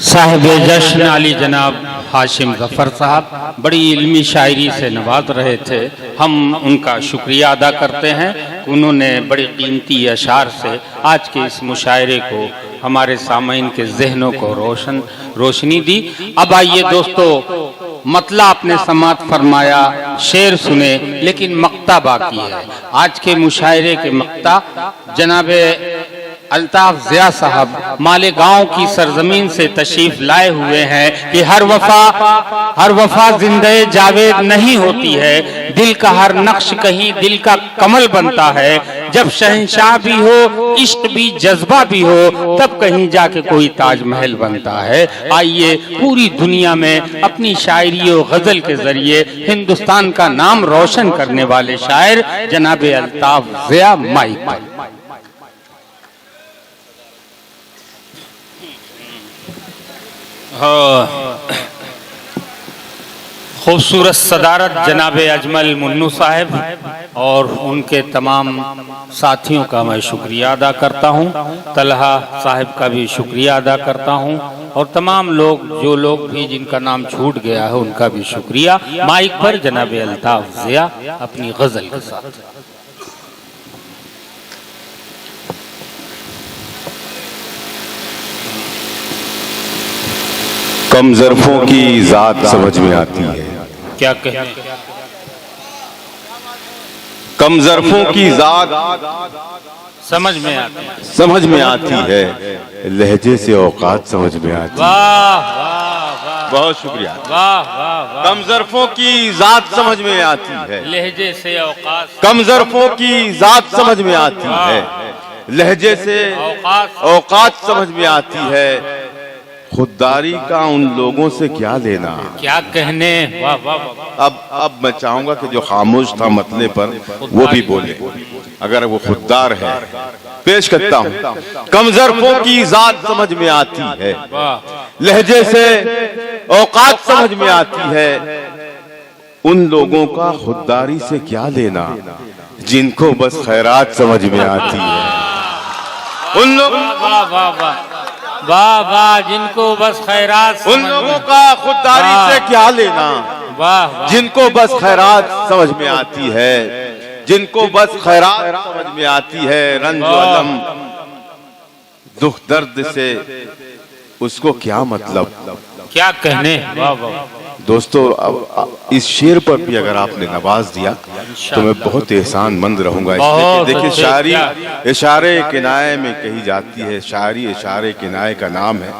साहिब जश्न अली जनाब हाशिम ज़फ़र साहब बड़ी इल्मी शायरी से नवाज रहे थे। हम उनका शुक्रिया अदा करते हैं कि उन्होंने बड़ी कीमती अशार से आज के इस मुशायरे को हमारे सामईन के जहनों को रोशनी दी। अब आइए दोस्तों, मतला आपने समात फरमाया, शेर सुने, लेकिन मक्ता बाकी है। आज के मुशायरे के मक्ता जनाबे अल्ताफ ज़िया साहब मालेगांव की सरजमीन से तशरीफ लाए हुए हैं कि हर वफा जिंदे जावेद नहीं होती है, दिल का हर नक्श कहीं दिल का कमल बनता है। जब शहंशाह भी हो, इश्क भी, जज्बा भी हो, तब कहीं जाके कोई ताजमहल बनता है। आइए पूरी दुनिया में अपनी शायरी और गजल के जरिए हिंदुस्तान का नाम रोशन करने वाले शायर जनाबे अल्ताफ ज़िया माइक पर। खूबसूरत सदारत जनाबे अजमल मुन्नू साहब और उनके तमाम साथियों का मैं शुक्रिया अदा करता हूँ। तलहा साहब का भी शुक्रिया अदा करता हूँ और तमाम लोग जो लोग भी जिनका नाम छूट गया है उनका भी शुक्रिया। माइक पर जनाबे अल्ताफ ज़िया अपनी गजल के साथ। कम ज़र्फ़ों की ज़ात समझ में आती है। क्या कहें? कम ज़र्फ़ों की ज़ात समझ में आती है। समझ में आती है, लहजे से औकात समझ में आती है। वाह वाह वाह, बहुत शुक्रिया। वाह वाह वाह। कम ज़र्फ़ों की ज़ात समझ में आती है, लहजे से औकात, कम ज़र्फ़ों की ज़ात समझ में आती है, लहजे से औकात समझ में आती है। खुददारी का उन लोगों से क्या लेना। क्या कहने। वाह वाह वाह। अब मैं चाहूंगा कि जो खामोश था मतले पर वो भी बोले, अगर वो खुददार है। पेश करता हूँ। कम ज़र्फ़ों की ज़ात समझ में आती है, लहजे से औकात समझ में आती है। उन लोगों का खुददारी से क्या लेना जिनको बस खैरात समझ में आती है। उन लोगों वाह वाह वाह वाह वाह, जिनको बस खैरात, उन लोगों का खुददारी से क्या लेना, वाह, जिनको बस खैरात समझ में आती है, जिनको बस खैरात समझ में आती है। रंज अलम दुख दर्द से उसको क्या मतलब। क्या कहने। वाह वाह। दोस्तों, अब इस शेर पर भी अगर आपने नवाज दिया तो मैं बहुत एहसानमंद रहूंगा। इसलिए देखिए, शायरी इशारे किनाए में कही जाती है। शायरी इशारे किनाए का नाम है।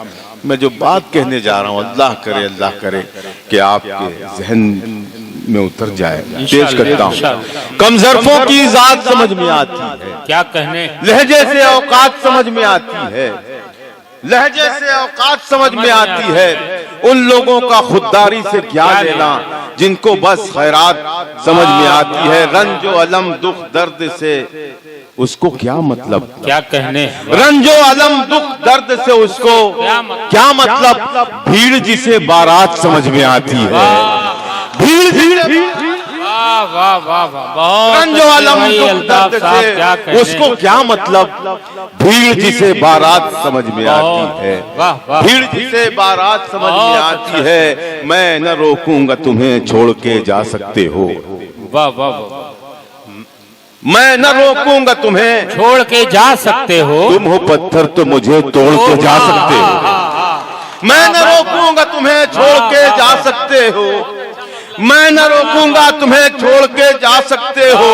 मैं जो बात कहने जा रहा हूँ, अल्लाह करे कि आपके जहन में उतर जाए। पेश करता हूँ। कम ज़र्फ़ों की ज़ात समझ में आती है, क्या कहने, लहजे से औकात समझ में आती है, लहजे से औकात समझ में आती है। उन लोगों का खुददारी से क्या लेना जिनको बस खैरात समझ में आती है। रंजो अलम दुख दर्द से उसको क्या मतलब। क्या कहने। रंजो अलम दुख दर्द से उसको क्या मतलब। भीड़ जिसे बारात समझ में आती है, भीड़ वाह वाह वाह। रंजो अलम दुख दर्द से उसको क्या मतलब। भीड़ जिसे बारात समझ में आती है, भीड़ जिसे बारात समझ में आती है। मैं न रोकूंगा तुम्हें छोड़ के जा सकते हो। वाह वाह। मैं न रोकूंगा तुम्हें छोड़ के जा सकते हो। तुम हो पत्थर तो मुझे तोड़ के जा सकते हो। मैं न रोकूंगा तुम्हें छोड़ के जा सकते हो। मैं न रोकूंगा तुम्हें छोड़ के जा सकते हो।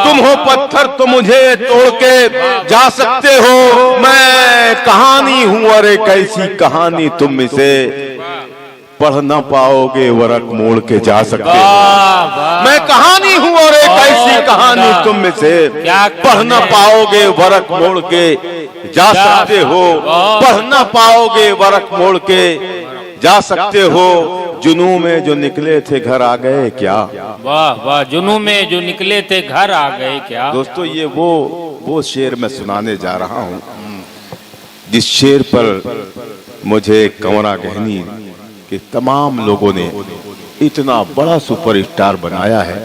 तुम हो पत्थर तो मुझे तोड़ के जा सकते हो। मैं कहानी हूँ, अरे कैसी कहानी तुम इसे पढ़ न पाओगे, वरक मोड़ के जा सकते हो। मैं कहानी हूँ, अरे कैसी कहानी तुम इसे पढ़ न पाओगे, वरक मोड़ के जा सकते हो। पढ़ न पाओगे, वरक मोड़ के जा सकते हो। जुनू में जो निकले थे घर आ गए क्या। वाह वाह। जुनू में जो निकले थे घर आ गए क्या। दोस्तों, ये वो शेर मैं सुनाने जा रहा हूँ जिस शेर पर मुझे कंवरा गहनी के तमाम लोगों ने इतना बड़ा सुपरस्टार बनाया है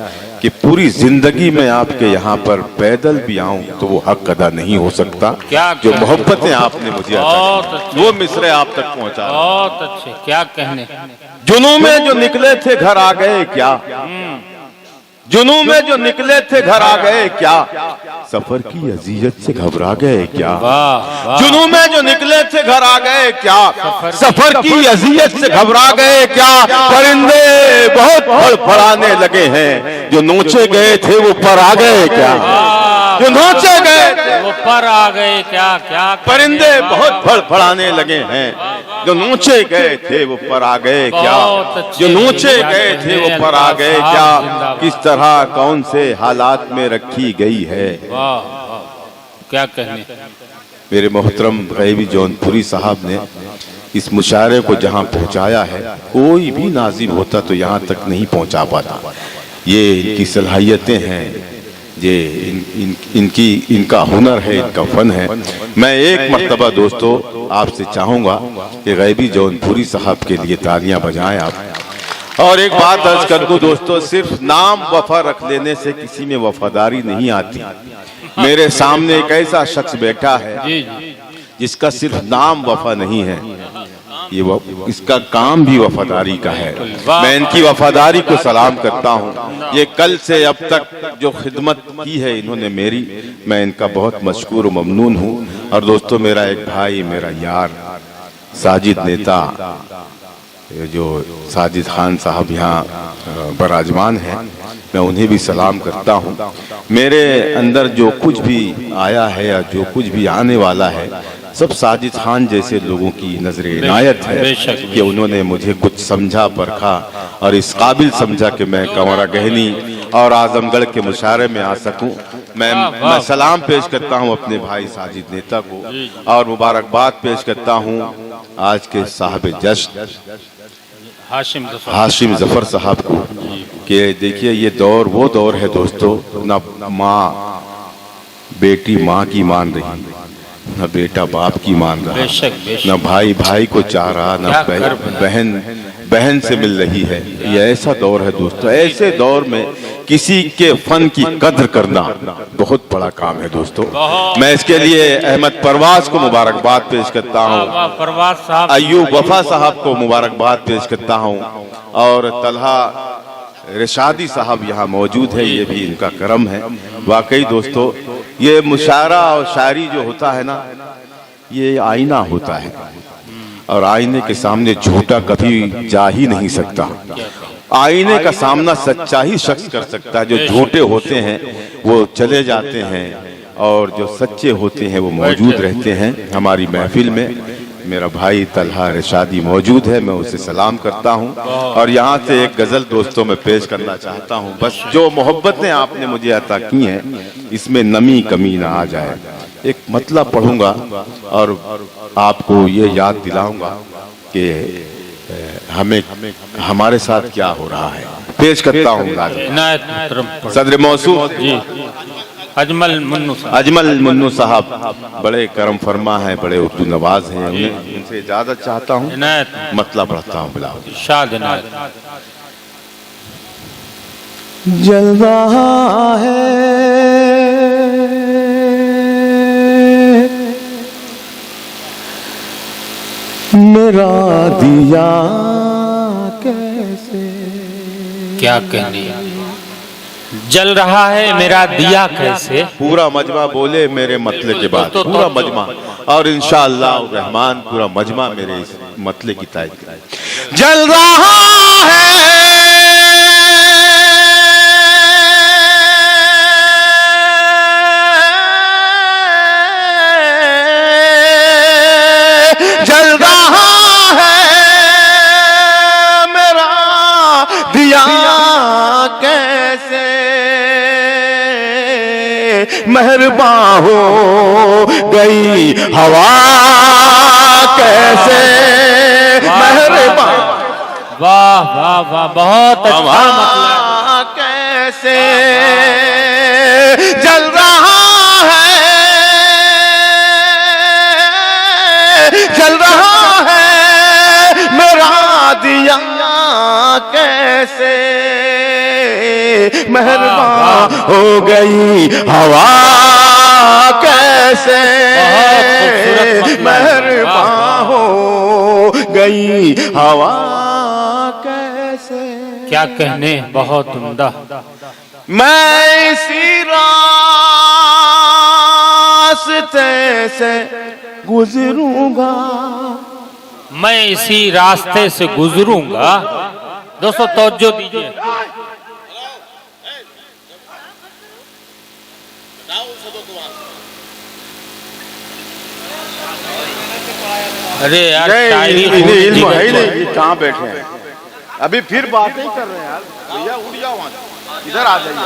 कि पूरी जिंदगी में आपके यहाँ पर पैदल भी आऊं तो वो हक अदा नहीं हो सकता। क्या जो मोहब्बतें आपने मुझे अता की, वो मिसरे आप तक पहुंचा। बहुत अच्छे, क्या कहने। जुनू में जो निकले थे घर आ गए क्या, जुनू में जो निकले थे घर आ गए क्या, सफर की अजियत से घबरा गए क्या। जुनू में जो निकले थे घर आ गए क्या, सफर की अजियत से घबरा गए क्या। परिंदे बहुत फड़फड़ाने लगे हैं, जो नोचे गए थे वो पर आ गए क्या, जो नोचे गए थे वो पर आ गए क्या। क्या परिंदे बहुत फड़फड़ाने लगे हैं, जो नोचे गए थे वो पर आ गए क्या, जो नोचे गए थे वो पर आ गए क्या। किस तरह कौन से हालात में रखी गई है। वाह, क्या कहने। मेरे मोहतरम गैबी जौनपुरी साहब ने इस मुशायरे को जहां पहुंचाया है, कोई भी नाज़िम होता तो यहां तक नहीं पहुंचा पाता। ये इनकी सलाहियतें हैं, ये इनका हुनर है, इनका फन है। मैं एक मर्तबा दोस्तों आपसे चाहूंगा कि गैबी जौनपुरी साहब के लिए तालियां बजाएं आप। और एक बात अर्ज कर दूं दोस्तों, सिर्फ नाम वफा रख लेने से किसी में वफादारी नहीं आती। मेरे सामने एक ऐसा शख्स बैठा है जिसका सिर्फ नाम वफा नहीं है, ये इसका काम भी वफादारी का है। मैं इनकी वफादारी को सलाम करता हूँ। ये कल से अब तक जो खिदमत की है इन्होंने मेरी, मैं इनका बहुत मशकूर और ममनून हूँ। और दोस्तों मेरा एक भाई, मेरा यार साजिद नेता, जो साजिद खान साहब यहाँ बराजमान हैं, मैं उन्हें भी सलाम करता हूँ। मेरे अंदर जो कुछ भी आया है या जो कुछ भी आने वाला है, सब साजिद खान जैसे लोगों की नजर इनायत है कि उन्होंने मुझे कुछ समझा, परखा और इस काबिल समझा कि मैं कंवरा गहनी और आजमगढ़ के मुशायरे में आ सकूं। मैं सलाम पेश करता हूं अपने भाई साजिद नेता को और मुबारकबाद पेश करता हूं आज के साहब जश्न हाशिम जफर साहब को कि देखिए ये दौर वो दौर है दोस्तों, ना माँ बेटी माँ की मान रही, न बेटा बाप की मान रहा, न भाई भाई को चाह रहा, न बहन बहन से मिल रही है। ये ऐसा दौर है दोस्तों। ऐसे दौर में किसी के फन की कद्र करना बहुत बड़ा काम है दोस्तों। मैं इसके लिए अहमद परवाज को मुबारकबाद पेश करता हूँ, अय्यूब वफा साहब को मुबारकबाद पेश करता हूँ और तलहा रिशादी साहब यहाँ मौजूद है, ये भी इनका करम है। वाकई दोस्तों ये मुशायरा और शायरी जो होता है ना, ये आईना होता है और आईने के सामने झूठा कभी जा ही नहीं सकता। आईने का सामना सच्चा ही शख्स कर सकता है। जो झूठे होते हैं वो चले जाते हैं और जो सच्चे होते हैं वो मौजूद रहते हैं। हमारी महफिल में मेरा भाई तलहा रिशादी मौजूद है, मैं उसे सलाम करता हूं और यहाँ से एक गजल दोस्तों में पेश करना चाहता हूं। बस जो मोहब्बतें आपने मुझे अता की हैं इसमें नमी कमी ना आ जाए। एक मतलब पढ़ूंगा और आपको ये याद दिलाऊंगा कि हमें हमारे साथ क्या हो रहा है। पेश करता हूँ सदर मौसूफ अजमल मुन्नू साहब, बड़े करम फरमा हैं, बड़े उर्दू नवाज हैं। उनसे इजाजत चाहता हूँ, मतलब पढ़ता हूँ। जल रहा है मेरा दिया कैसे, क्या कहने। जल रहा है मेरा दिया कैसे। पूरा मजमा बोले मेरे मतले के बाद, पूरा मजमा और इंशाअल्लाह रहमान पूरा मजमा मेरे इस मतले की तायद। जल रहा है मेहरबान हो गई हवा कैसे, मेहरबान। वाह वाह वाह, बहुत अच्छा मतलब। कैसे जल रहा है, जल रहा है मेरा दिया कैसे, मेहरबान हो गई हवा कैसे मेहरबान हो गई हवा कैसे। क्या कहने, बहुत उम्दा। मैं इसी रास्ते से गुजरूंगा, मैं इसी रास्ते से गुजरूंगा। दोस्तों तवज्जो दीजिए। अरे यार शायरी इल्म है ही नहीं, ये कहाँ बैठे हैं अभी फिर बातें कर रहे हैं यार। भैया उठ जाओ वहां, इधर आ जाइए।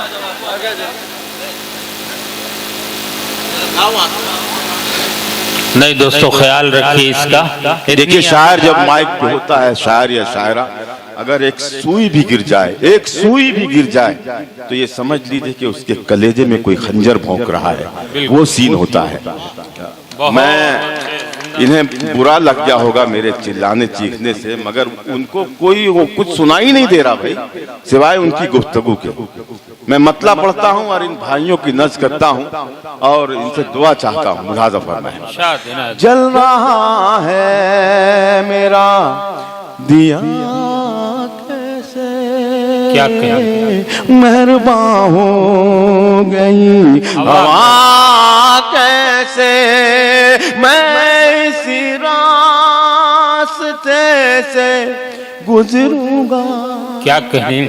नहीं दोस्तों ख्याल रखिए इसका। देखिए शायर जब माइक पे होता है, शायर या शायरा, अगर एक सुई भी गिर जाए, एक सुई भी गिर जाए तो ये समझ लीजिए कि उसके कलेजे में कोई खंजर भौंक रहा है, वो सीन होता है। मैं इन्हें बुरा लग गया होगा मेरे चिल्लाने चीखने से, मगर उनको कोई वो कुछ सुनाई नहीं दे रहा भाई, सिवाय उनकी गुफ्तगू के। मैं मतला पढ़ता हूँ और इन भाइयों की नज़्म करता हूँ और इनसे दुआ चाहता हूँ। मुलाज़ा फरमाएं। जल रहा है मेरा दिया कैसे, क्या कहें, मेहरबान हो गई हवा कैसे, मैं इसी रास्ते से गुजरूंगा। क्या कहें,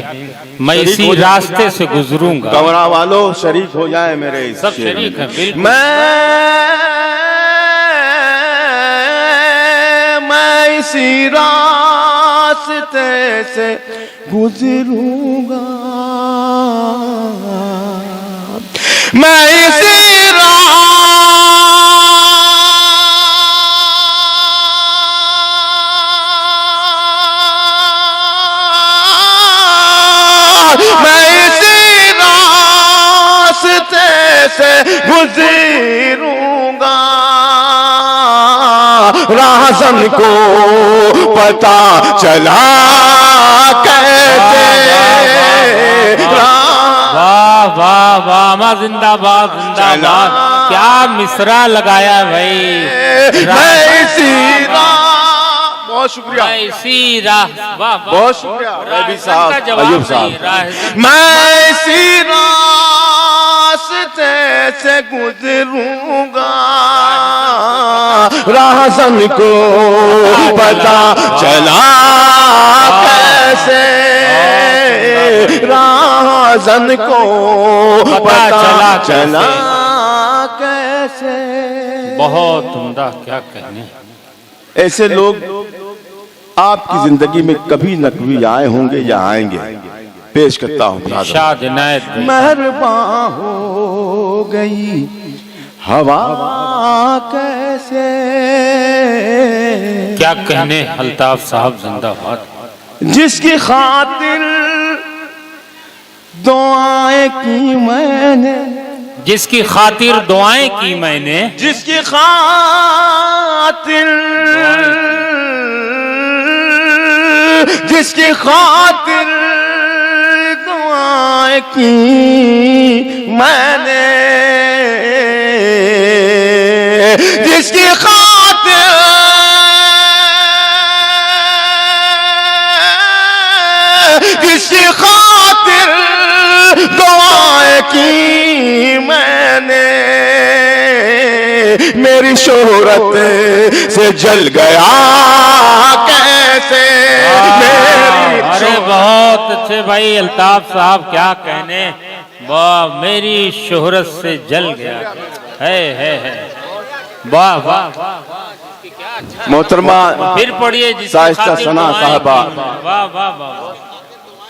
मैं इसी रास्ते से गुजरूंगा। कमरा वालों शरीक हो जाए मेरे इस सब शरीक है, बिल्कुल। मैं इसी रास्ते से गुजरूंगा, मैं इसी से गुजरूंगा। राहज़न को पता चला कैसे, वाह वाह वाह, मां जिंदाबाद जिंदाबाद। क्या मिसरा लगाया भाई। मैं इसी बहुत शुक्रिया, मैं इसी राह, वाह बहुत शुक्रिया रवि साहब, अयूब साहब। मैं इसी रास्ते से गुजरूंगा, राहज़न को पता चला कैसे, राहज़न को पता चला कैसे। बहुत उम्दा, क्या कहने। ऐसे लोग आपकी जिंदगी में कभी न कभी आए होंगे या आएंगे। पेश करता हूँ। मेहरबान हो गई हवा कैसे, क्या कहने अल्ताफ साहब जिंदाबाद। जिसकी खातिर दुआएं की मैंने, जिसकी खातिर दुआएं की मैंने, जिसकी खातिर, जिसकी खातिर दुआएं की मैंने, जिसकी खातिर, जिसकी खातिर दुआएं की मैंने, मेरी शोहरत से जल गया कैसे। अरे बहुत अच्छे भाई अल्ताफ साहब, क्या कहने। वाह, मेरी शोहरत से जल गया है। वाह वाह वाह, मोहतरमा फिर पढ़िए। साहिस्ता सना साहबा, वाह वाह वाह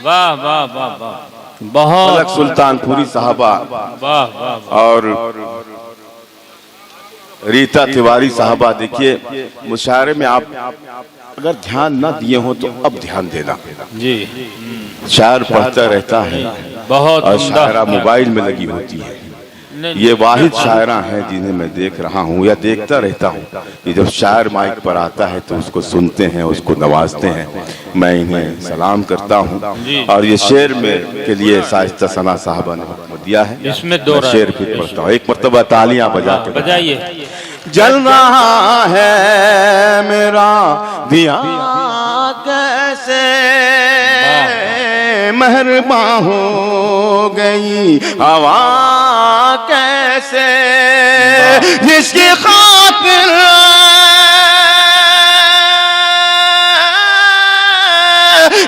वाह वाह वाह वाह, बहुत सुल्तानपुरी साहबा, वाह वाह, और रीता तिवारी साहबा। देखिए मुशायरे में आप अगर ध्यान न दिए हो तो अब ध्यान देना जी। शायर पढ़ता रहता है बहुत और शायरा मोबाइल में लगी होती है। ये वाहिद शायरा हैं जिन्हें मैं देख रहा हूँ या देखता रहता हूँ कि जब शायर माइक पर आता है तो उसको सुनते हैं, उसको नवाजते हैं। मैं इन्हें सलाम करता हूँ। और ये शेर में के लिए शाइस्ता सना साहबा ने हुक्म दिया है, इसमें दो मैं शेर फिर पढ़ता हूँ। एक मर्तबा तालियां बजा के बजाइए। जल रहा है मेरा दिया कैसे मेहरबान हो गई हवा कैसे, जिसकी खातिर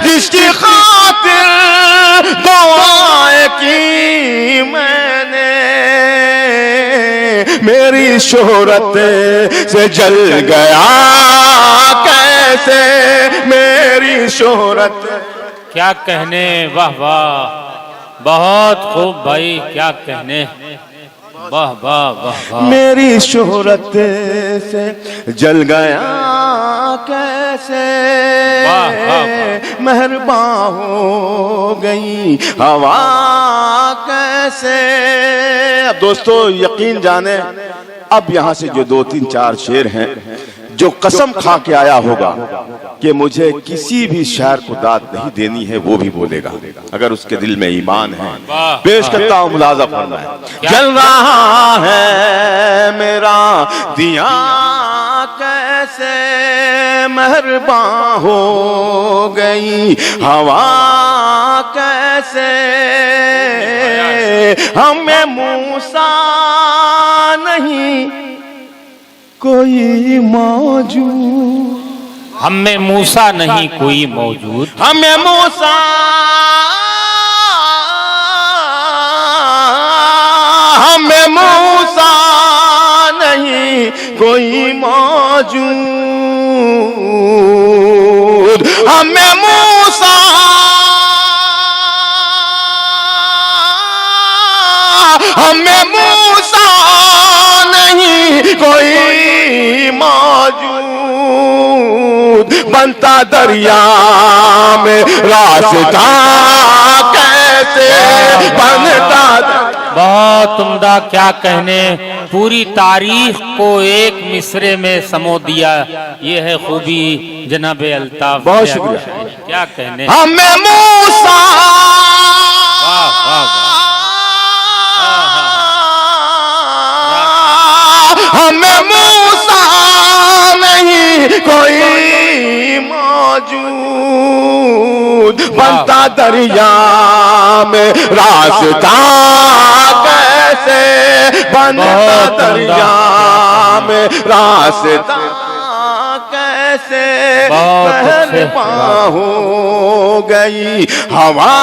जिसकी खातिर दुआएं की मैंने, मेरी शोहरत से जल गया कैसे, मेरी शोहरत। क्या कहने, वाह वाह, बहुत खूब भाई, क्या कहने, वाह वाह वाह वाह। मेरी शोहरत से जल गया कैसे, मेहरबान हो गई हवा कैसे। अब दोस्तों यकीन जाने, अब यहाँ से जो 2-3-4 शेर हैं, जो कसम खा के आया होगा कि मुझे किसी भी शायर को दाद नहीं देनी है, वो भी बोलेगा अगर उसके दिल में ईमान है। पेश करता हूँ, मुलाजा फरमाए। जल रहा है मेरा दिया कैसे मेहरबान हो गई हवा कैसे, हमें मूसा नहीं कोई मौजूद, हमें मूसा नहीं कोई मौजूद, हमें मूसा हमें मूसा नहीं कोई मौजूद, हमें मूसा हमें मूसा नहीं कोई मौजूद, बनता दरिया में रास्ता कैसे बनता। बहुत उम्दा, क्या कहने, पूरी तारीख को एक मिसरे में समो दिया। ये है खूबी जनाब अल्ताफ। बहुत शुक्रिया, क्या कहने। हमें मूसा हमें मूसा नहीं कोई मौजूद, बनता दरिया में रास्ता कैसे, बनता दरिया में रास्ता कैसे, मेहरबान हो गई हवा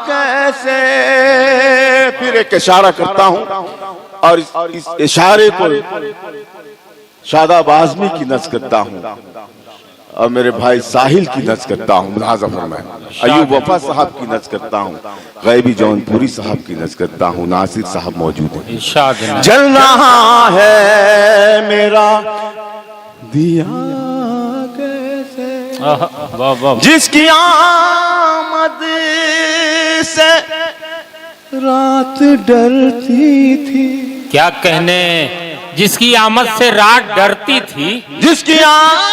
कैसे। फिर एक इशारा करता हूँ और इस इशारे को शादाब आज़मी की नज़्म करता हूँ और मेरे भाई साहिल की नज़्म करता हूँ, मुलाज़ा फरमाएं। अयूब वफा साहब की नज़्म करता हूँ, गैबी जौनपुरी साहब की नज़्म करता हूँ, नासिर साहब मौजूद हैं। जल रहा है मेरा दिया कैसे, जिसकी आमद से रात डरती थी। क्या कहने, जिसकी आमद से रात डरती थी, जिसकी आमद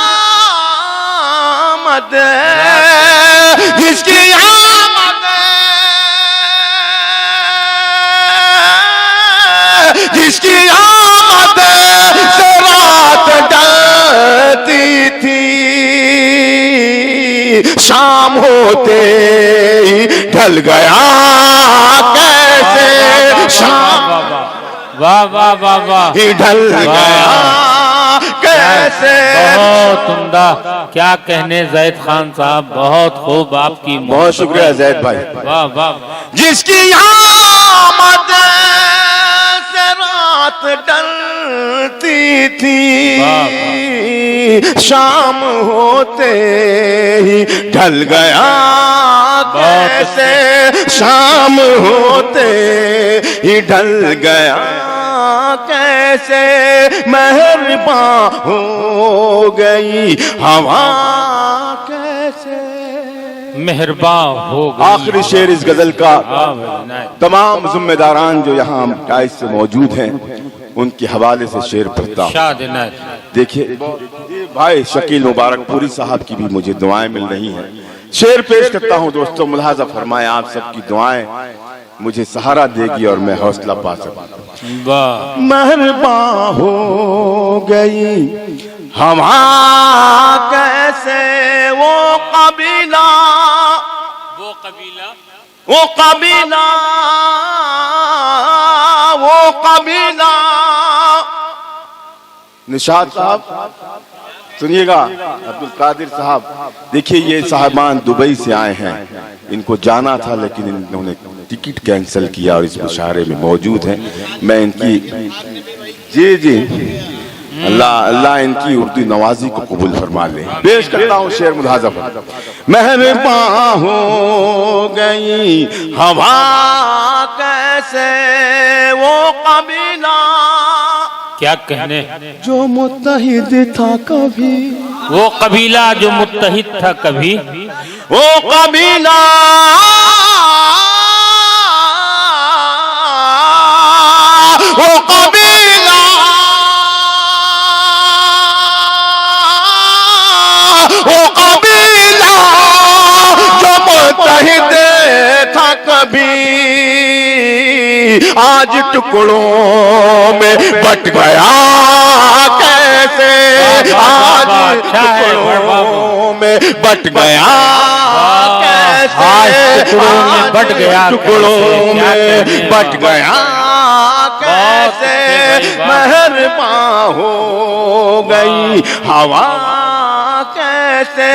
जिसकी आमद जिसकी आमद से रात डरती थी, शाम होते ही ढल गया कैसे, शाम वाह वाह वाह वाह, ढल गया कैसे। बहुत उम्दा, क्या कहने जैद खान साहब, बहुत खूब आपकी। बहुत शुक्रिया जैद भाई। वाह वाह। जिसकी आमद से रात डलती थी, शाम होते ही ढल गया कैसे, शाम होते ही ढल गया कैसे, मेहरबान हो गई हवा कैसे, मेहरबान हो गई। आखिरी शेर इस गजल का तमाम जिम्मेदारान जो यहाँ टाइस से मौजूद हैं, उनके हवाले से शेर पढ़ता हूँ। शाद इनायत। देखिए भाई शकील मुबारकपुरी साहब की भी मुझे दुआएं मिल रही हैं। शेर पेश करता हूँ दोस्तों, मुलाहाजा फरमाएं, आप सबकी दुआएं मुझे सहारा देगी और मैं हौसला पा सकूं। वाह। मेहरबान हो गई हवा कैसे वो कबीला, वो कबीला, वो कबीला, वो कबीला। निशाद साहब सुनिएगा, अब्दुल कादिर साहब, देखिए ये साहबान दुबई से आए हैं, इनको जाना था लेकिन इन्होंने टिकट कैंसिल किया और इस मुशायरे में मौजूद हैं। मैं इनकी जी जी अल्लाह अल्लाह इनकी उर्दू नवाजी को कबूल फरमा ले। पेश करता हूँ शेर मुलाहाजा पर। मेहरबान हो गई हवा कैसे वो कबीला, क्या कहने, जो मुत्तहिद था कभी, वो कबीला जो मुत्तहिद था कभी, वो कबीला, वो कबीला, वो कबीला जो मुत्तहिद था कभी, आज टुकड़ों में बट गया कैसे, आज टुकड़ों में बट गया कैसे, आज टुकड़ों में बट गया, टुकड़ों में बट गया कैसे, मेहरबान हो गई हवा कैसे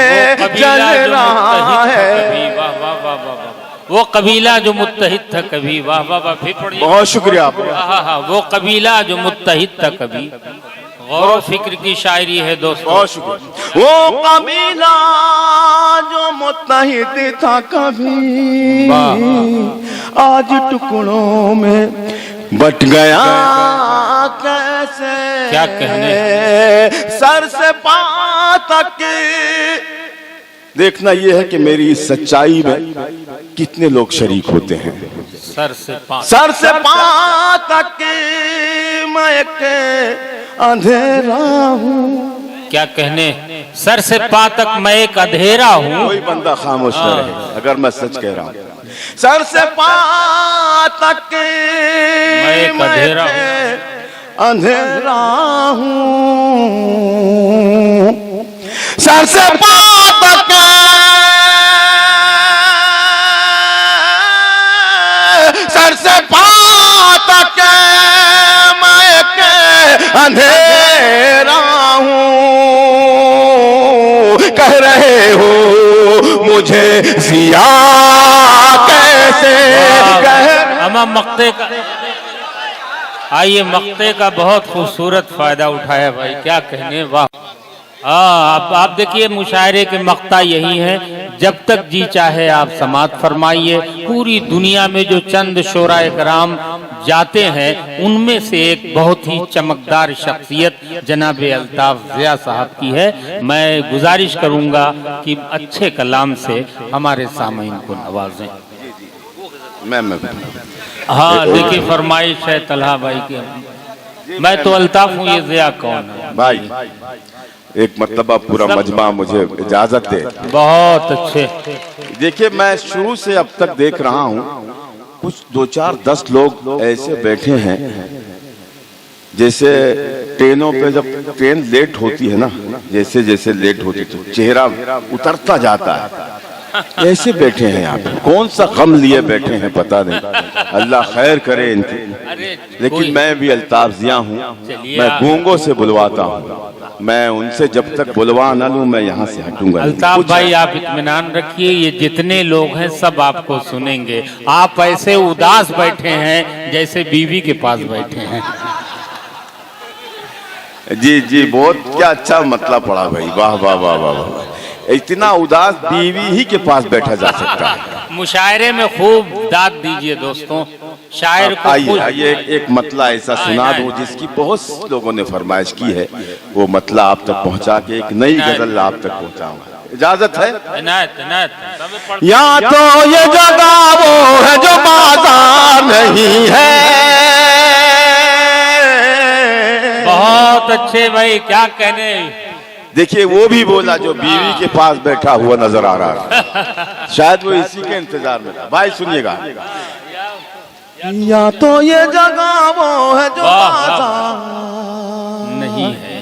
जल रहा है। वाह वाह वाह वाह, वो कबीला जो मुत्तहिद था कभी, वाह वाह वाह, फिर पढ़िए। बहुत शुक्रिया आपका। हाँ हाँ, वो कबीला जो मुत्तहिद था कभी, गौर फिक्र की शायरी है दोस्तों। बहुत शुक्रिया। वो कबीला जो मुत्तहिद था कभी, आज टुकड़ों में बट गया कैसे, क्या कहने, सर से पांव तक। देखना यह है कि मेरी इस सच्चाई में कितने लोग शरीक होते हैं। सर से पांव तक मैं एक अंधेरा हूँ। क्या कहने, सर से पांव तक मैं एक अंधेरा हूँ। कोई बंदा खामोश न रहे अगर मैं सच कह रहा हूँ। सर से पांव तक मैं एक अंधेरा हूँ। सर से पांव तक सर से पांव तक मैं एक अंधेरा हूँ। कह रहे हो मुझे जिया कैसे, अमा मक्ते का, आइए मक्ते का बहुत खूबसूरत फायदा उठाया भाई, क्या कहने, वाह। आप देखिए मुशायरे के मक्ता यही है, जब तक जी चाहे आप समात फरमाइए। पूरी दुनिया में जो चंद शोराए कराम जाते हैं उनमें से एक बहुत ही चमकदार शख्सियत जनाब अल्ताफ ज़िया साहब की है। मैं गुजारिश करूंगा कि अच्छे कलाम से हमारे सामईन को नवाजें। मैं हाँ देखिए फरमाइश है तलहा भाई की। मैं तो अल्ताफ हूँ, ये ज़िया कौन है भाई? एक मतलबा पूरा मजमा मुझे इजाजत दे। बहुत अच्छे। देखिए मैं शुरू से अब तक देख रहा हूँ, कुछ 2 4 10 लोग ऐसे बैठे हैं जैसे ट्रेनों पे जब ट्रेन लेट होती है ना, जैसे जैसे लेट होती तो चेहरा उतरता जाता है, ऐसे बैठे हैं यहाँ पे। कौन सा गम लिए बैठे हैं पता नहीं, अल्लाह खैर करे इनकी। लेकिन मैं भी अल्ताफ ज़िया हूँ, मैं गूंगों से बुलवाता हूँ। मैं उनसे जब तक बुलवा ना लूं मैं यहाँ से हटूंगा। अल्ताफ भाई आप इत्मीनान रखिए, ये जितने लोग हैं सब आपको सुनेंगे। आप ऐसे उदास बैठे हैं जैसे बीवी के पास बैठे हैं। जी जी, बहुत क्या अच्छा मतलब पड़ा भाई, वाह वाह वाह वाह वाह। इतना उदास बीवी ही के पास बैठा जा सकता है। मुशायरे में खूब दाद दीजिए दोस्तों, शायर को। आइए एक मतला ऐसा सुना दूं जिसकी बहुत लोगों ने फरमाइश की है, वो मतला आप तक पहुंचा के एक नई गजल आप तक पहुंचाऊंगा। इजाजत है? इनायत इनायत। या तो ये जगह वो है जो बाजार नहीं है, बहुत अच्छे भाई, क्या कहने। देखिए वो भी बोला जो बीवी के पास बैठा हुआ नजर आ रहा है, शायद वो इसी के इंतजार में था। भाई सुनिएगा, या तो ये जगह वो है जो नहीं है।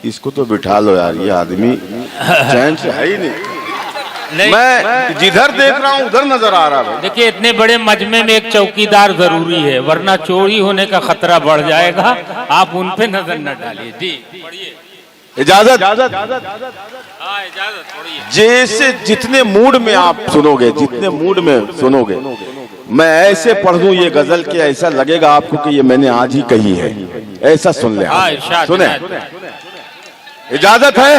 इसको तो बिठा लो यार, ये आदमी चैन से है ही नहीं। मैं जिधर देख रहा हूँ उधर नजर आ रहा है। देखिए इतने बड़े मजमे में एक चौकीदार जरूरी है, वरना चोरी होने का खतरा बढ़ जाएगा। आप उन पे नजर न डालिए जी। इजाजत थोड़ी। जैसे जितने मूड में आप सुनोगे, जितने मूड में सुनोगे, मैं ऐसे पढ़ दूं ये गजल के, ऐसा लगेगा आपको कि ये मैंने आज ही कही है। ऐसा सुन ले, सुने। इजाजत है।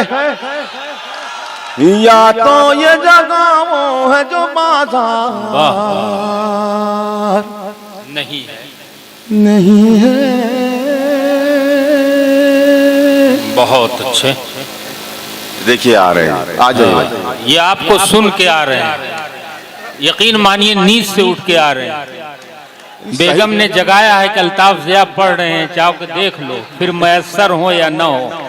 या तो ये जगह वो है जो बाजार नहीं है, नहीं है। बहुत अच्छे। देखिए आ रहे हैं, आ जाइए। ये आपको सुन के आ रहे हैं, यकीन मानिए नींद से उठ के आ रहे हैं। बेगम ने जगाया है कि अल्ताफ ज़िया पढ़ रहे हैं, चाहो के देख लो, फिर मयसर हो या न हो।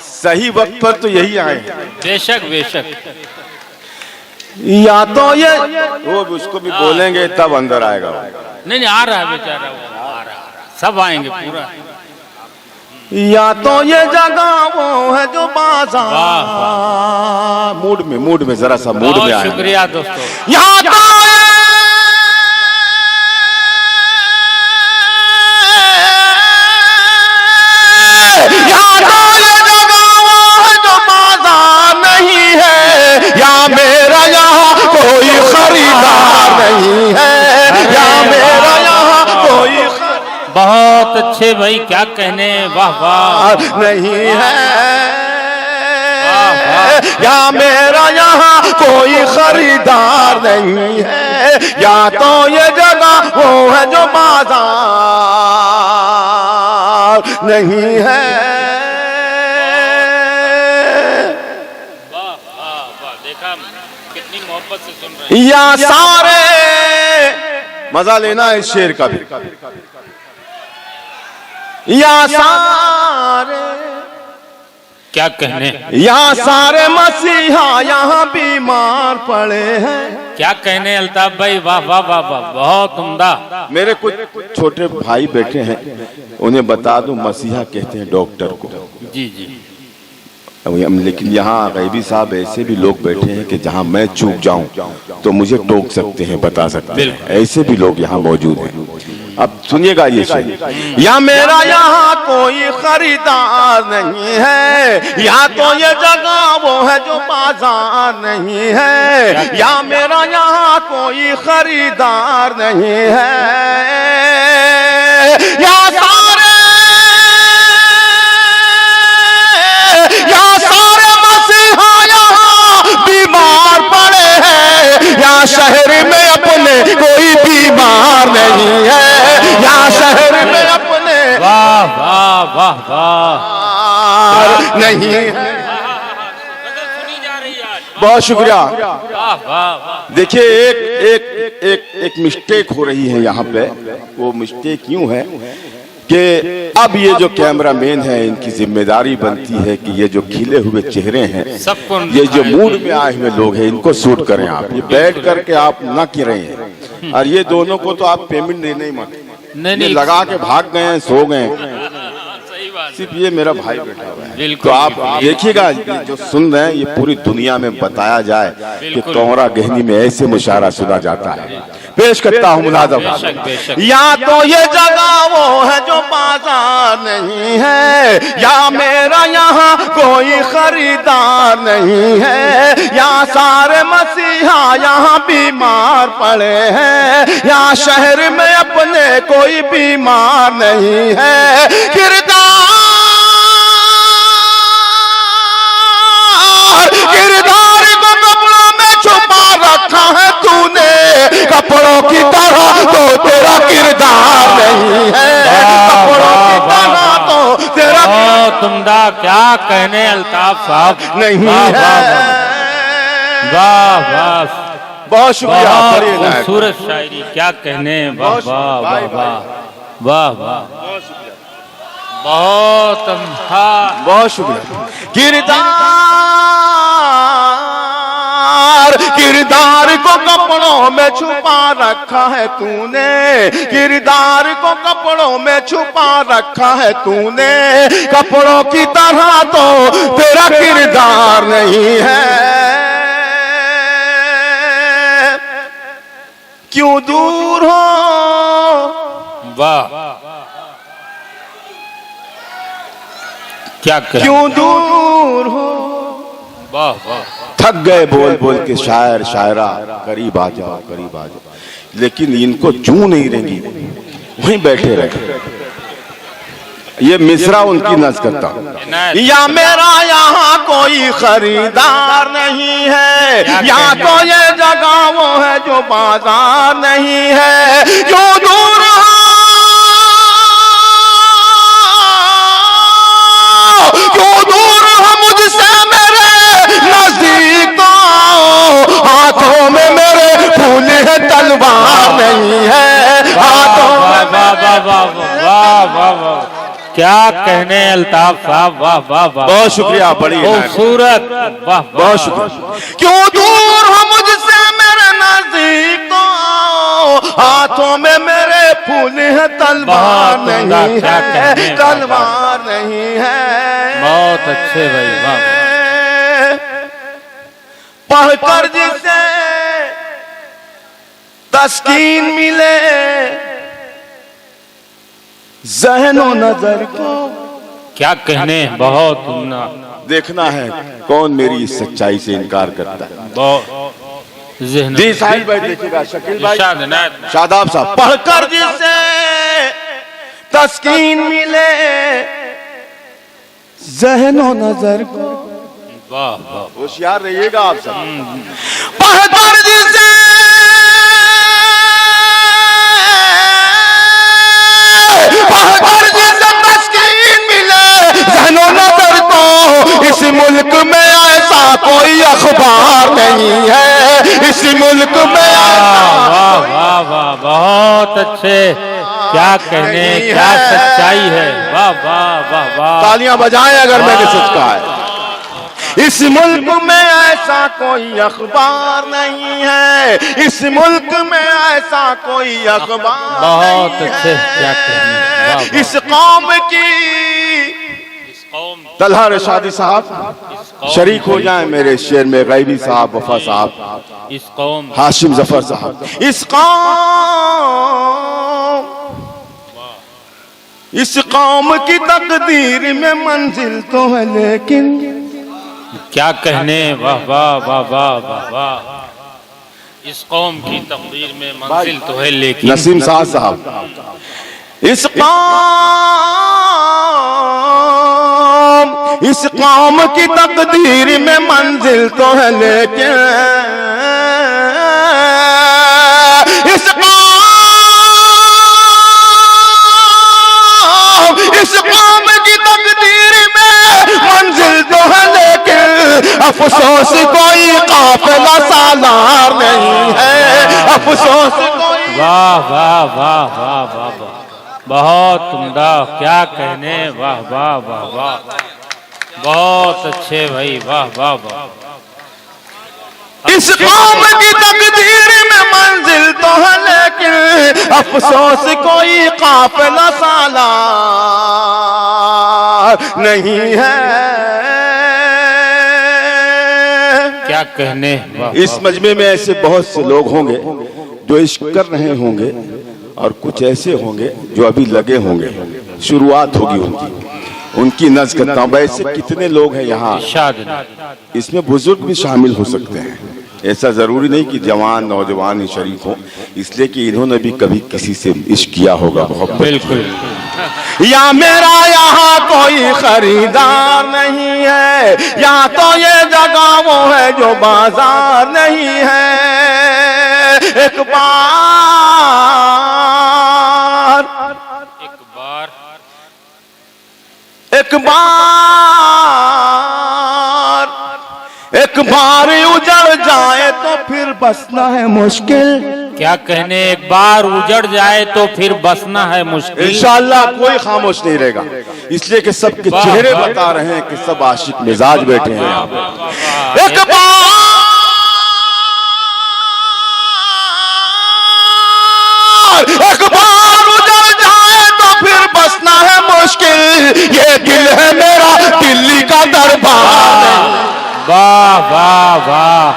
सही वक्त पर तो यही आए हैं। बेशक बेशक। या तो ये वो उसको भी बोलेंगे तब अंदर आएगा। नहीं आ रहा है बेचारा, वो आ रहा, सब आएंगे पूरा। या तो ये जगह वो है जो बाजार, मूड में जरा सा मूड में आए। शुक्रिया दोस्तों। यहाँ तो मेरा यहाँ कोई खरीदार नहीं है, या मेरा यहाँ कोई बहुत अच्छे भाई, क्या कहने। वाह वाह। नहीं है, या मेरा यहाँ कोई खरीदार नहीं है। या तो ये जगह वो है जो बाजार नहीं है। कितनी मोहब्बत से सुन रहे हैं। या सारे मजा लेना है इस शेर का भी। या सारे क्या कहने। या सारे मसीहा यहाँ बीमार पड़े हैं। क्या कहने अल्ताफ भाई, वाह वाह वाह वाह, बहुत उम्दा। मेरे कुछ छोटे भाई बैठे हैं, उन्हें बता दूं मसीहा कहते हैं डॉक्टर को। जी जी। लेकिन यहाँ गैबी साहब ऐसे भी लोग बैठे हैं कि जहाँ मैं चूक जाऊं तो मुझे टोक सकते हैं, बता सकते हैं। ऐसे भी लोग यहाँ मौजूद हैं। अब सुनिएगा ये शेर। या मेरा यहाँ कोई खरीदार नहीं है, या तो ये जगह वो है जो बाजार नहीं है। या मेरा यहाँ कोई खरीदार नहीं है। या सारे मसीहा यहाँ बीमार पड़े हैं। या शहर में अपने कोई बीमार नहीं है। या शहर में अपने वाह वाह वाह वाह नहीं है। बहुत शुक्रिया। वाह वाह। देखिए एक मिस्टेक हो रही है यहाँ पे। वो मिस्टेक यूं है कि अब ये जो कैमरामैन है, इनकी जिम्मेदारी बनती है कि ये जो खिले हुए चेहरे हैं, ये जो मूड में आए हुए लोग हैं, इनको शूट करें आप। ये बैठ करके आप ना कर रहे हैं। और ये दोनों को तो आप पेमेंट देने ही मत, ये लगा के भाग गए हैं, सो गए। सिर्फ ये मेरा भाई बैठा हुआ है। तो आप देखिएगा, जो सुन रहे हैं ये पूरी दुनिया में बताया जाए कि तोहरा गहनी में ऐसे मुशायरा सुना जाता है। पेश करता हूँ मुलाज़म। या तो ये जगह वो है जो बाजार नहीं है, या मेरा यहाँ कोई खरीदार नहीं है। या सारे मसीहा यहाँ बीमार पड़े हैं। या शहर में अपने कोई बीमार नहीं है। किरदार को कपड़ों में छुपा रखा है तूने, कपड़ों की तरह तो तेरा किरदार नहीं है। कपड़ों की तरह तो तेरा तुमदा। क्या कहने अल्ताफ साहब, नहीं है। वाह वाह, बहुत शुक्रिया। खूबसूरत शायरी, क्या कहने। वाह वाह वाह वाह वाह वाह। बहुत बहुत शुक्रिया। किरदार को कपड़ों में छुपा रखा है तूने, किरदार को कपड़ों में छुपा रखा है तूने, कपड़ों की तरह तो तेरा किरदार नहीं है। क्यों दूर हो, वाह क्या करें? क्यों दूर हो, वाह वाह। थक गए बोल बोल के शायर शायरा, करीब आ जाओ करीब आ जाओ, लेकिन इनको जू नहीं रहेंगी, वहीं बैठे रहे। ये मिसरा उनकी नज करता। या मेरा यहाँ कोई खरीदार नहीं है, यहाँ तो ये जगह वो है जो बाजार नहीं है। जो दूर मुझसे मेरे नजदीक तो हाथों में मेरे फूल है, तलवार नहीं है हाथों में। क्या कहने अल्ताफ साहब, वाह वाह वाह। बहुत शुक्रिया, बड़ी खूबसूरत, वाह बहुत शुक्रिया। क्यों दूर हो मुझसे मेरे नजदीक तो हाथों में मेरे फूल है, तलवार नहीं है, तलवार नहीं है। बहुत अच्छे भाई, वाह। पढ़कर जिसे तस्कीन मिले, ज़हनो नजर को क्या कहने, बहुत उम्दा। देखना है कौन मेरी इस सच्चाई से इनकार करता है। बहुत ज़हन। जी साहिल भाई देखिएगा, शकील भाई, शादाब साहब। पढ़कर जिसे तस्कीन मिले, ज़हनो नजर को, वाह वाह। होशियार रहिएगा आप सब। पढ़कर जिसे तस्कीन मिले, ज़हनो नजर को, इस मुल्क में ऐसा कोई अखबार नहीं है, इस मुल्क में। वाह वाह वाह, बहुत अच्छे। क्या कहने, क्या सच्चाई है, वाह वाह वाह वाह। तालियां बजाएं अगर मैंने सच कहा है। इस मुल्क में ऐसा कोई अखबार नहीं है, इस मुल्क में ऐसा कोई अखबार बहुत अच्छे। क्या कहने, इस कौम की। तलहा रशादी साहब शरीक हो जाएं मेरे शेर में, गैबी साहब, वफा साहब, इस कौम, हाशिम जफर साहब। इस कौम की तकदीर में मंजिल तो है लेकिन। क्या कहने, वाह वाह वाह वाह वाह वाह। इस कौम की तकदीर में मंजिल तो है लेकिन। नसीम साहब, इस कौम की तकदीर में मंजिल तो है लेकिन, इस कौम की तकदीर में मंजिल तो है लेकिन, अफसोस कोई काफिला सालार नहीं है, अफसोस कोई। वाह वाह वाह वाह वाह वाह, बहुत उम्दा। क्या कहने, वाह वाह वाह वाह, बहुत अच्छे भाई, वाह वाह वाह। इस कौम की तकदीर में मंजिल तो है लेकिन, अफसोस कोई काफिला सालार नहीं है। क्या कहने, वाह। इस मजमे में ऐसे बहुत से लोग होंगे जो इश्क कर रहे होंगे, और कुछ ऐसे होंगे जो अभी लगे होंगे, शुरुआत होगी उनकी नज़्र करता हूं। ऐसे कितने लोग हैं यहाँ, इसमें बुजुर्ग भी शामिल हो सकते हैं। ऐसा जरूरी नहीं कि जवान नौजवान ही शरीक हो, इसलिए कि इन्होंने भी कभी किसी से इश्क किया होगा बहुत। बिल्कुल। या मेरा यहाँ कोई खरीदार नहीं है, यहाँ तो ये जगह वो है जो बाजार नहीं है। एक एक बार उजड़ जाए तो फिर बसना है मुश्किल। क्या कहने, एक बार उजड़ जाए तो फिर बसना है मुश्किल। इंशाअल्लाह कोई खामोश नहीं रहेगा, इसलिए कि सबके चेहरे बता रहे हैं कि सब आशिक मिजाज बैठे हैं यहाँ पे। एक बार उजड़ जाए तो फिर बसना है मुश्किल। ये दिल है मेरा दिल्ली का दरबार। वाह वाह वाह,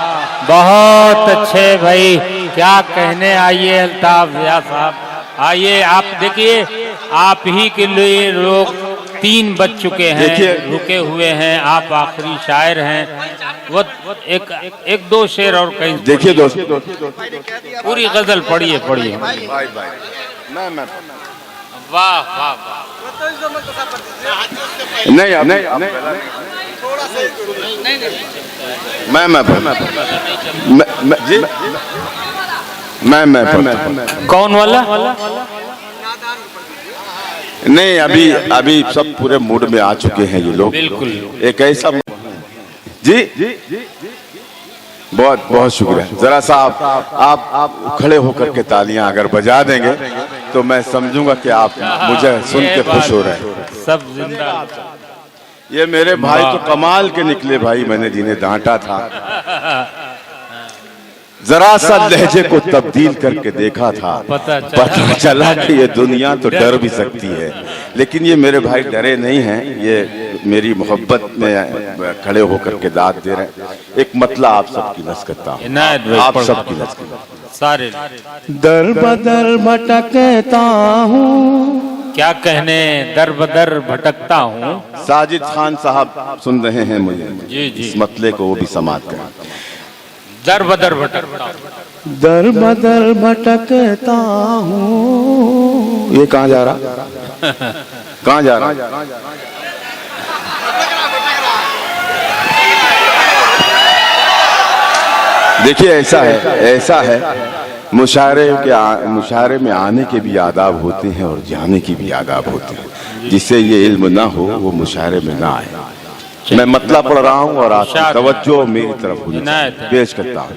बहुत अच्छे भाई, क्या कहने। आइए अल्ताफ ज़िया साहब, आइए। आप देखिए, आप ही के लिए लोग 3 बज चुके हैं, रुके हुए हैं। आप आखिरी शायर हैं। वो एक दो शेर और कहीं देखिए दोस्त, पूरी गजल पढ़िए पढ़िए। वाह वाह वाह, नहीं मैं कौन वाला? नहीं, अभी सब पूरे मूड में आ चुके हैं ये लोग। बिल्कुल। एक ऐसा जी बहुत बहुत शुक्रिया। जरा सा आप खड़े होकर के तालियां अगर बजा देंगे तो मैं समझूंगा कि आप मुझे सुन के खुश हो रहे हैं। सब जिंदा। ये मेरे भाई तो कमाल के निकले भाई, मैंने जिन्हें डांटा था जरा सा लहजे को तब्दील करके देखा था, पता चला कि ये दुनिया तो डर भी सकती है। लेकिन ये मेरे भाई डरे नहीं हैं, ये मेरी मोहब्बत में खड़े होकर के दाद दे रहे हैं। एक मतला आप सबकी नज़ करता हूँ, आप सबकी नज़ करता सारे। दर बदर भटकता हूँ, क्या कहने, दर बदर भटकता हूँ। साजिद खान साहब सुन रहे हैं मुझे, जी जी, इस मतले को वो भी समाप्त करें। दर बदर भटकता, दर बदर भटकता हूँ। ये कहाँ जा रहा, कहाँ जा रहा? देखिए ऐसा है मुशायरे में आने के भी आदाब होते हैं और जाने की भी आदाब होते हैं। जिससे ये इल्म ना हो वो मुशायरे में ना आए। मैं मतला पढ़ रहा हूँ और आपकी तवज्जो मेरी तरफ होनी चाहिए। पेश करता हूँ।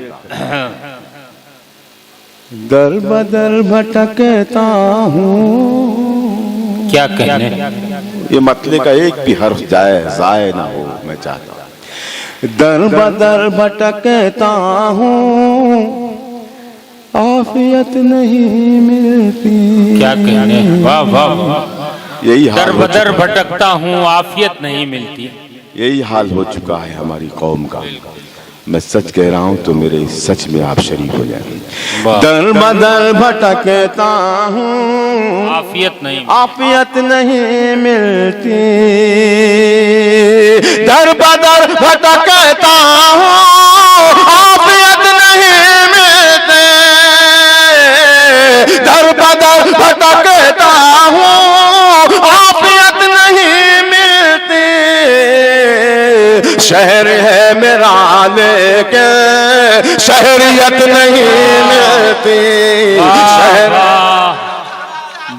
दर बदर भटकता हूँ। क्या कहने, ये मतले का एक भी हर्फ जाए ना हो, मैं चाहता हूँ। दर बदर भटकता हूँ, आफियत नहीं मिलती। क्या कहने, वाह वाह वाह। यही दर बदर भटकता हूँ, आफियत नहीं मिलती। यही हाल हो चुका है हमारी कौम का। मैं सच कह रहा हूँ तो मेरे सच में आप शरीक हो जाएंगे। दर बदर भटकता हूँ, आफियत नहीं मिलती। दर बदर भटकता हूँ, आफियत नहीं मिलती। दर बदर भटकता हूँ, आफियत नहीं मिलती। शहर है मेरा लेकिन शहरियत नहीं मिलती। शहर,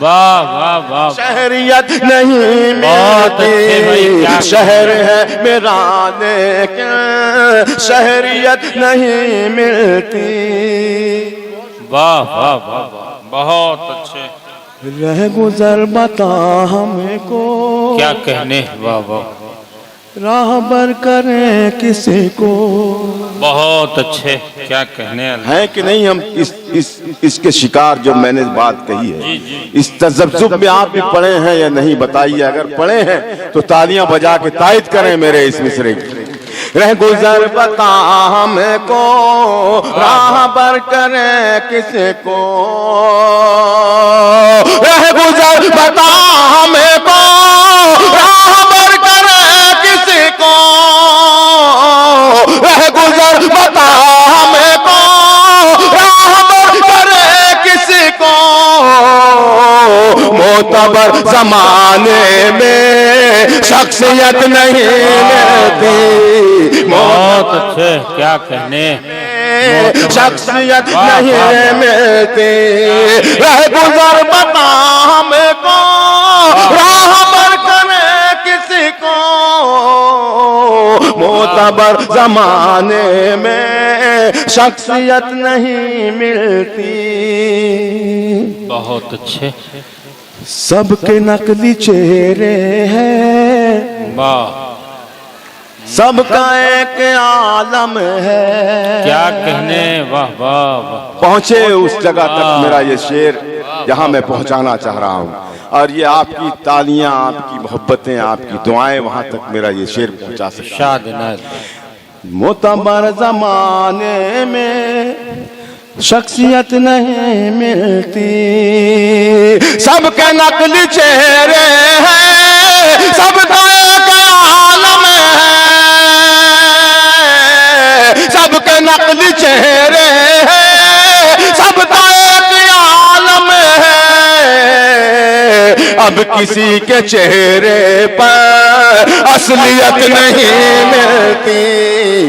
वाह वाह वाह, शहरियत नहीं मिलती। शहर है मेरा लेकिन शहरियत नहीं मिलती। वाह वाह वाह, बहुत अच्छे। रह गुजर बता हमको, क्या कहने, वाह वाह। राहबर करे किसी को, बहुत अच्छे। क्या कहने है कि नहीं। हम इसके शिकार जो मैंने बात कही है, इस तजब्जुब में आप भी पढ़े हैं या नहीं बताइए। अगर पढ़े हैं तो तालियां बजा के तायद करें मेरे इस मिसरे की। रह गुजर बता हमको, राहबर करे किसी को। रह गुजर बता हमको, राहबर करे किसी को। रह गुजर बता हमको, राहबर करे किसी को। मोतबर जमाने में शख्सियत नहीं मिलती। बहुत अच्छे। क्या कहने, शख्सियत नहीं मिलती। रह गुजर बता हमको, राहबर करे किसी को। मोतबर जमाने में शख्सियत नहीं मिलती। बहुत अच्छे, सबके नकली चेहरे हैं, वाह, सबका एक आलम है। क्या कहने, वाह वाह वाह। पहुंचे उस जगह तक मेरा ये शेर जहां मैं पहुंचाना चाह रहा हूं, और ये आपकी तालियां, आपकी मोहब्बतें, आपकी दुआएं वहां तक मेरा ये शेर पहुंचा सकता। शाद मोतबर जमाने में शख्सियत नहीं मिलती, सबके नकली चेहरे हैं, सबका एक आलम है, सबके नकली चेहरे हैं, सबका एक आलम है। अब किसी के चेहरे पर असलियत नहीं मिलती।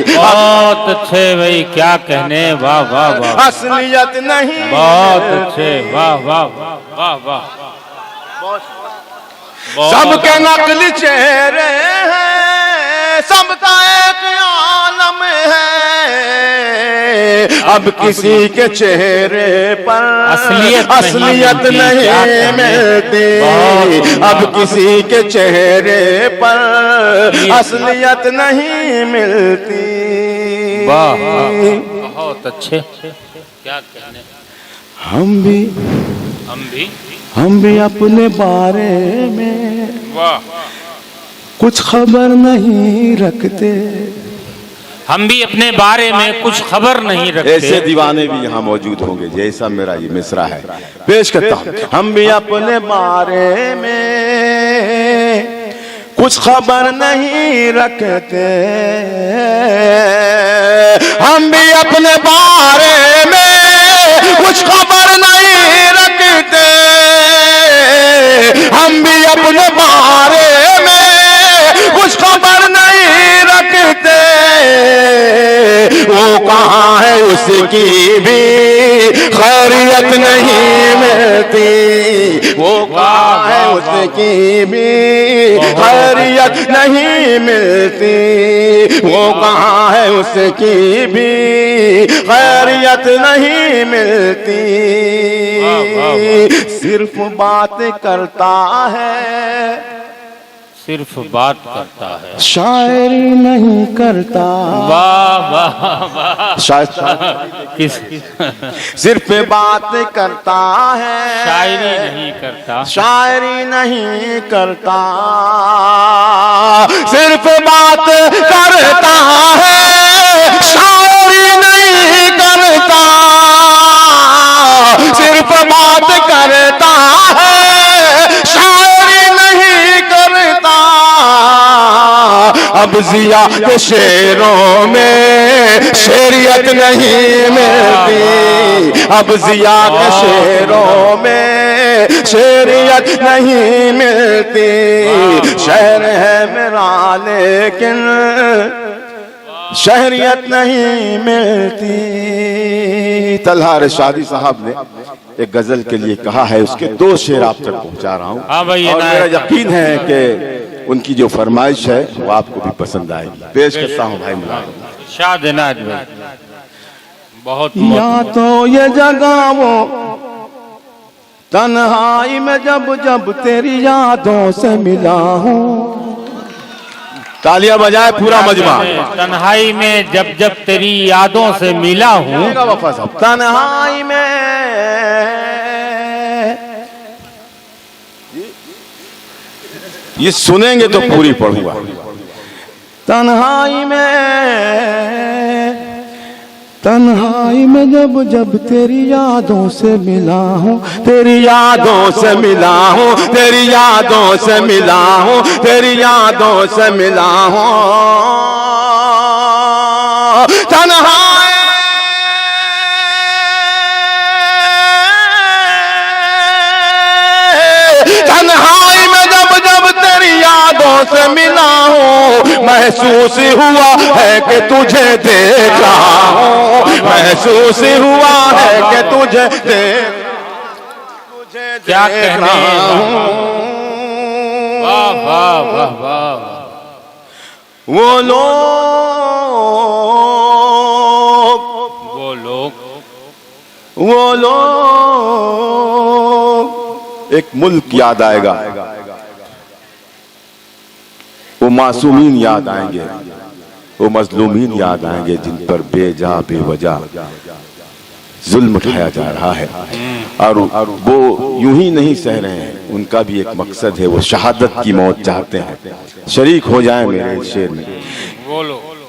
बहुत अच्छे भाई, क्या कहने, वाह वाह वाह। असलियत नहीं, बहुत अच्छे, वाह वाह वाह वाह। सबके नकली चेहरे हैं, सबका एक आलम है। अब किसी के चेहरे पर असलियत नहीं मिलती, अब किसी के चेहरे पर असलियत नहीं मिलती। वाह, बहुत अच्छे, क्या कहने। हम भी अपने बारे में वाह, कुछ खबर नहीं रखते। हम भी अपने बारे में कुछ खबर नहीं रखते। ऐसे दीवाने भी यहाँ मौजूद होंगे, जैसा मेरा ये मिसरा है पेश करता हूँ। हम भी अपने बारे में कुछ खबर नहीं रखते, हम भी अपने बारे में कुछ खबर नहीं रखते, हम भी अपने बारे में कुछ खबर नहीं रखते। वो कहाँ है उसकी भी खैरियत नहीं मिलती, वो कहाँ है उसकी भी खैरियत नहीं मिलती, वो कहाँ है उसकी भी खैरियत नहीं मिलती। सिर्फ बात करता है, सिर्फ बात करता है, शायरी नहीं करता। वाह वाह वाह। किस सिर्फ बात करता है, शायरी नहीं करता, शायरी नहीं करता। सिर्फ बात करता है, शायरी नहीं करता। सिर्फ बात करता है, शायरी नहीं करता। अब जिया के शेरों में शेरियत नहीं मिलती, अब जिया के शेरों में शेरियत नहीं मिलती। शहर है मेरा लेकिन शहरियत नहीं मिलती। तलहा रशादी साहब ने एक गजल के लिए कहा है, उसके 2 शेर आप तक पहुंचा रहा हूँ। हाँ भाई, और मेरा यकीन है कि उनकी जो फरमाइश है वो आपको भी पसंद आएगी। पेश करता हूँ भाई मुलायम। शाद नाज भाई, बहुत या तो ये जगह वो तन्हाई में जब जब तेरी यादों से मिला हूँ। तालियां बजाए पूरा मजमा। तन्हाई में जब जब तेरी यादों से मिला हूँ। तन्हाई में ये सुनेंगे तो पूरी पढ़ूंगा। तन्हाई में जब जब तेरी यादों से मिला हूँ, तेरी यादों से मिला हूँ, तेरी यादों से मिला हूँ, तेरी यादों से मिला हूँ। तन्हाई में जब जब तेरी यादों से मिला हूँ, महसूस हुआ है कि तुझे देख रहा हूँ, महसूस हुआ है कि तुझे देख क्या कहना। वाह वाह वाह वाह। वो लोग एक मुल्क याद आएगा, वो मासूमीन याद आएंगे, वो मजलूमीन याद आएंगे जिन पर बेजा बेवजह जुल्म उठाया जा रहा है, और वो यूं ही नहीं सह रहे हैं, उनका भी एक मकसद है, वो शहादत की मौत चाहते हैं। शरीक हो जाए मेरे शेर में।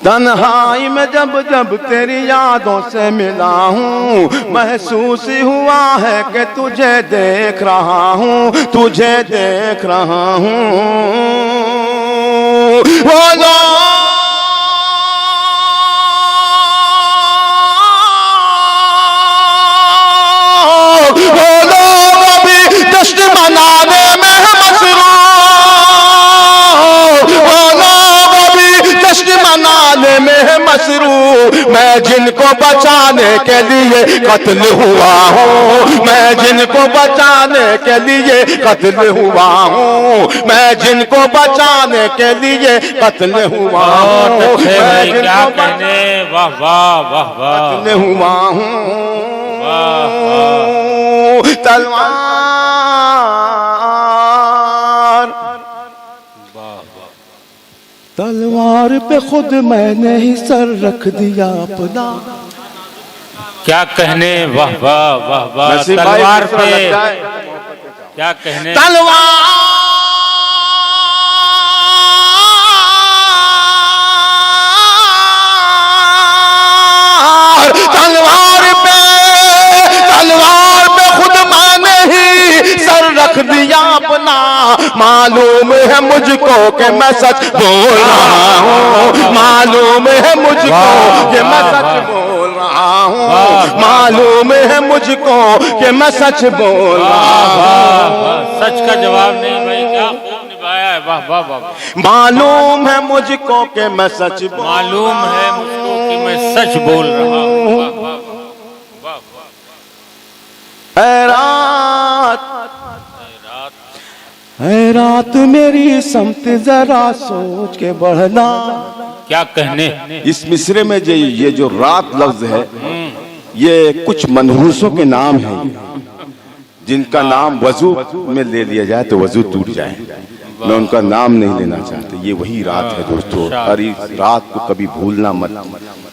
तन्हाई में जब जब तेरी यादों से मिला हूँ, महसूस हुआ है कि तुझे देख रहा हूँ, तुझे देख रहा हूँ। वो लोग अभी जश्न मनाने में मसरूफ, वो लोग अभी जश्न मनाने में मसरूफ। मैं जिनको बचाने के लिए कत्ल हुआ हूँ, मैं जिनको बचाने के लिए कत्ल हुआ हूँ, मैं जिनको बचाने के लिए कत्ल हुआ हूँ, मैं क्या कहने, वाह वाह वाह वाह, कत्ल हुआ हूँ। तलवार पे खुद मैंने ही सर रख दिया अपना। क्या कहने, वाह वाह वाह वाह, तलवार पे क्या कहने, तलवार पे खुद मैंने ही सर रख दिया अपना। मालूम है मुझको कि मैं सच बोल रहा हूँ, मालूम है मुझको कि मैं सच बोल रहा हूँ, मालूम है मुझको कि मैं सच बोल रहा हूँ। सच का जवाब नहीं भाई, क्या खूब निभाया है, वाह वाह वाह। मालूम है मुझको कि मैं सच, मालूम है मुझको कि मैं सच बोल रहा हूँ, वाह वाह वाह वाह। ऐ रात मेरी समत जरा सोच के बढ़ना। क्या कहने, इस मिसरे में ये जो रात लफ्ज है, ये कुछ मनहूसों के नाम हैं, जिनका नाम वजू में ले लिया जाए तो वजू टूट जाए। मैं उनका नाम नहीं लेना चाहता, ये वही रात है दोस्तों, और इस रात को कभी भूलना मत।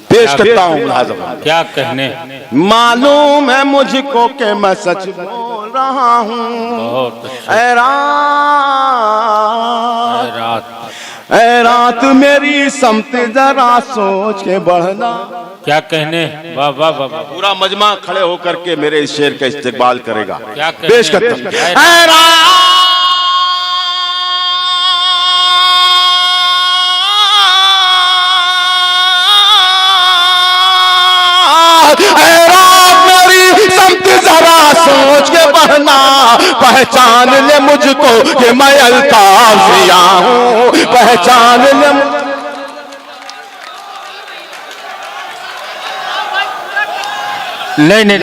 पेश करता हूँ मुलाज़म। क्या कहने, मालूम है मुझको कि मैं सच बोल रहा हूँ। ऐ रात मेरी समत जरा सोच के बढ़ना। क्या कहने, वाह वाह वाह। पूरा मजमा खड़े होकर के मेरे इस शेर का इस्तेमाल करेगा। क्या पेश करता हूँ। मेरी समत जरा सोच के बढ़ना, पहचान ले मुझको कि मैं अल्ताफ जिया हूँ, पहचान ले। नहीं नहीं